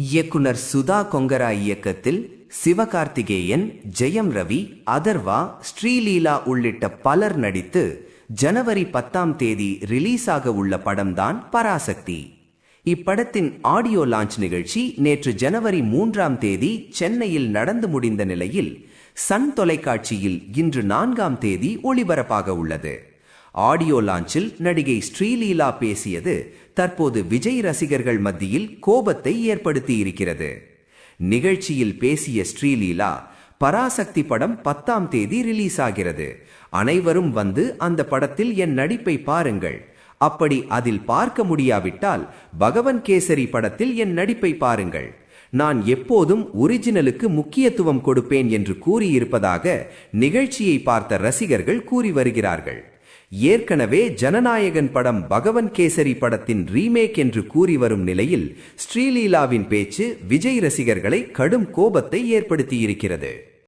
இயக்குனர் சுதா கொங்கரா இயக்கத்தில் சிவகார்த்திகேயன், ஜெயம் ரவி, அதர்வா, ஸ்ரீலீலா உள்ளிட்ட பலர் நடித்து ஜனவரி 10 ரிலீஸ் ஆக உள்ள படம்தான் பராசக்தி. இப்படத்தின் ஆடியோ லான்ச் நிகழ்ச்சி நேற்று ஜனவரி 3 சென்னையில் நடந்து முடிந்த நிலையில் சன் தொலைக்காட்சியில் இன்று 4 ஒளிபரப்பாக உள்ளது. ஆடியோ லான்ச்சில் நடிகை ஸ்ரீலீலா பேசியது தற்போது விஜய் ரசிகர்கள் மத்தியில் கோபத்தை ஏற்படுத்தி இருக்கிறது. நிகழ்ச்சியில் பேசிய ஸ்ரீலீலா, பராசக்தி படம் 10 ரிலீஸ் ஆகிறது, அனைவரும் வந்து அந்த படத்தில் என் நடிப்பை பாருங்கள், அப்படி அதில் பார்க்க முடியாவிட்டால் பகவன் கேசரி படத்தில் என் நடிப்பை பாருங்கள், நான் எப்போதும் ஒரிஜினலுக்கு முக்கியத்துவம் கொடுப்பேன் என்று கூறியிருப்பதாக நிகழ்ச்சியை பார்த்த ரசிகர்கள் கூறி வருகிறார்கள். ஏற்கனவே ஜனநாயகன் படம் பகவன் கேசரி படத்தின் ரீமேக் என்று கூறி வரும் நிலையில் ஸ்ரீலீலாவின் பேச்சு விஜய் ரசிகர்களை கடும் கோபத்தை ஏற்படுத்தியிருக்கிறது.